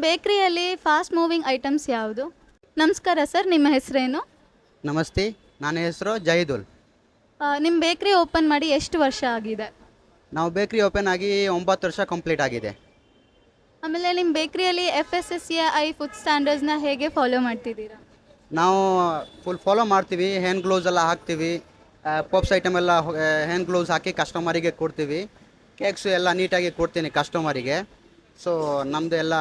ಬೇಕರಿಯಲ್ಲಿ fast moving items ಯಾವುದು? ನಮಸ್ಕಾರ sir, ನಿಮ್ಮ ಹೆಸರೇನು? ನಮಸ್ತೆ, ನನ್ನ ಹೆಸರು ಜೈದುಲ್. ನಿಮ್ಮ ಬೇಕರಿ ಓಪನ್ ಮಾಡಿ ಎಷ್ಟು ವರ್ಷ ಆಗಿದೆ? ನಾವು ಬೇಕ್ರಿ ಓಪನ್ ಆಗಿ 9 ವರ್ಷ ಕಂಪ್ಲೀಟ್ ಆಗಿದೆ. ಆಮೇಲೆ ನಿಮ್ಮ ಬೇಕರಿಯಲ್ಲಿ FSSAI ಫುಡ್ ಸ್ಟ್ಯಾಂಡರ್ಡ್ಸ್ನ ಹೇಗೆ ಫಾಲೋ ಮಾಡ್ತಿದ್ದೀರಾ? ನಾವು ಫುಲ್ ಫಾಲೋ ಮಾಡ್ತೀವಿ. ಹ್ಯಾಂಡ್ ಗ್ಲೌಸ್ ಎಲ್ಲ ಹಾಕ್ತೀವಿ. ಪಪ್ಸ್ ಐಟಮ್ ಎಲ್ಲ ಹ್ಯಾಂಡ್ ಗ್ಲೌಸ್ ಹಾಕಿ ಕಸ್ಟಮರಿಗೆ ಕೊಡ್ತೀವಿ. ಕೇಕ್ಸು ಎಲ್ಲ ನೀಟಾಗಿ ಕೊಡ್ತೀನಿ ಕಸ್ಟಮರಿಗೆ. ಸೊ ನಮ್ಮದು ಎಲ್ಲ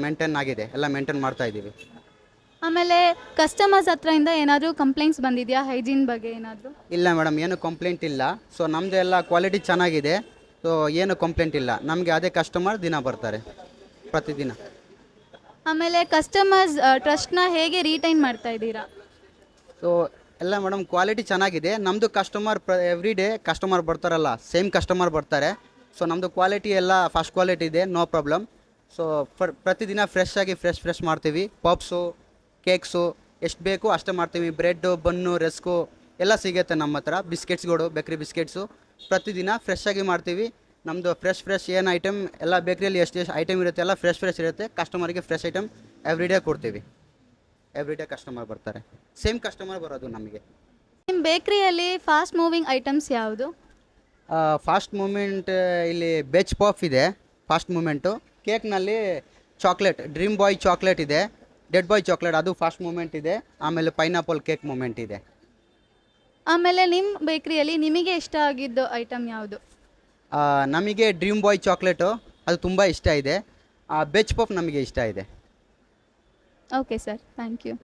ಮೇಂಟೈನ್ ಆಗಿದೆ, ಎಲ್ಲ ಮೇಂಟೈನ್ ಮಾಡ್ತಾ ಇದ್ದೀವಿ. ಆಮೇಲೆ ಕಸ್ಟಮರ್ಸ್ ಹತ್ರದಿಂದ ಏನಾದರೂ ಕಂಪ್ಲೇಂಟ್ಸ್ ಬಂದಿದೆಯಾ ಹೈಜೀನ್ ಬಗ್ಗೆ ಏನಾದರೂ? ಇಲ್ಲ ಮೇಡಮ್, ಏನು ಕಂಪ್ಲೇಂಟ್ ಇಲ್ಲ. ಸೊ ನಮ್ಮದು ಎಲ್ಲ ಕ್ವಾಲಿಟಿ ಚೆನ್ನಾಗಿದೆ. ಸೊ ಏನು ಕಂಪ್ಲೇಂಟ್ ಇಲ್ಲ. ನಮಗೆ ಅದೇ ಕಸ್ಟಮರ್ ದಿನ ಬರ್ತಾರೆ, ಪ್ರತಿದಿನ. ಆಮೇಲೆ ಕಸ್ಟಮರ್ಸ್ ಟ್ರಸ್ಟ್ನ ಹೇಗೆ ರೀಟೈನ್ ಮಾಡ್ತಾ ಇದ್ದೀರಾ? ಸೊ ಎಲ್ಲ ಮೇಡಮ್ ಕ್ವಾಲಿಟಿ ಚೆನ್ನಾಗಿದೆ. ನಮ್ಮದು ಕಸ್ಟಮರ್ ಎವ್ರಿ ಡೇ ಕಸ್ಟಮರ್ ಬರ್ತಾರಲ್ಲ, ಸೇಮ್ ಕಸ್ಟಮರ್ ಬರ್ತಾರೆ. ಸೊ ನಮ್ಮದು ಕ್ವಾಲಿಟಿ ಎಲ್ಲ ಫಸ್ಟ್ ಕ್ವಾಲಿಟಿ ಇದೆ, ನೋ ಪ್ರಾಬ್ಲಮ್. ಸೊ ಪ್ರತಿದಿನ ಫ್ರೆಶ್ ಮಾಡ್ತೀವಿ. ಪಪ್ಸು, ಕೇಕ್ಸು ಎಷ್ಟು ಬೇಕು ಅಷ್ಟೇ ಮಾಡ್ತೀವಿ. ಬ್ರೆಡ್ಡು, ಬನ್ನು, ರಸ್ಕು ಎಲ್ಲ ಸಿಗುತ್ತೆ ನಮ್ಮ ಹತ್ರ. ಬಿಸ್ಕೆಟ್ಸ್ಗಳು, ಬೇಕ್ರಿ ಬಿಸ್ಕೆಟ್ಸು ಪ್ರತಿದಿನ ಫ್ರೆಶ್ ಮಾಡ್ತೀವಿ. ನಮ್ಮದು ಫ್ರೆಶ್ ಏನು ಐಟಮ್ ಎಲ್ಲ ಬೇಕ್ರಿಯಲ್ಲಿ ಎಷ್ಟು ಐಟಮ್ ಇರುತ್ತೆ ಎಲ್ಲ ಫ್ರೆಶ್ ಇರುತ್ತೆ. ಕಸ್ಟಮರಿಗೆ ಫ್ರೆಶ್ ಐಟಮ್ ಎವ್ರಿ ಡೇ ಕೊಡ್ತೀವಿ. ಎವ್ರಿ ಡೇ ಕಸ್ಟಮರ್ ಬರ್ತಾರೆ, ಸೇಮ್ ಕಸ್ಟಮರ್ ಬರೋದು ನಮಗೆ. ನಿಮ್ಮ ಬೇಕರಿಯಲ್ಲಿ ಫಾಸ್ಟ್ ಮೂವಿಂಗ್ ಐಟಮ್ಸ್ ಯಾವುದು? ಫಾಸ್ಟ್ ಮೂಮೆಂಟ್ ಇಲ್ಲಿ ಬೆಚ್ ಪಫ್ ಇದೆ, ಫಾಸ್ಟ್ ಮೂಮೆಂಟು. ಕೇಕ್ನಲ್ಲಿ ಚಾಕ್ಲೇಟ್, ಡ್ರೀಮ್ ಬಾಯ್ ಚಾಕ್ಲೇಟ್ ಇದೆ, ಡೆಡ್ ಬಾಯ್ ಚಾಕ್ಲೇಟ್ ಅದು ಫಾಸ್ಟ್ ಮೂಮೆಂಟ್ ಇದೆ. ಆಮೇಲೆ ಪೈನಾಪಲ್ ಕೇಕ್ ಮೂಮೆಂಟ್ ಇದೆ. ಆಮೇಲೆ ನಿಮ್ಮ ಬೇಕರಿಯಲ್ಲಿ ನಿಮಗೆ ಇಷ್ಟ ಆಗಿದ್ದು ಐಟಮ್ ಯಾವುದು? ನಮಗೆ ಡ್ರೀಮ್ ಬಾಯ್ ಚಾಕ್ಲೇಟು ಅದು ತುಂಬ ಇಷ್ಟ ಇದೆ. ಬೆಚ್ ಪಫ್ ನಮಗೆ ಇಷ್ಟ ಇದೆ. Okay sir, thank you.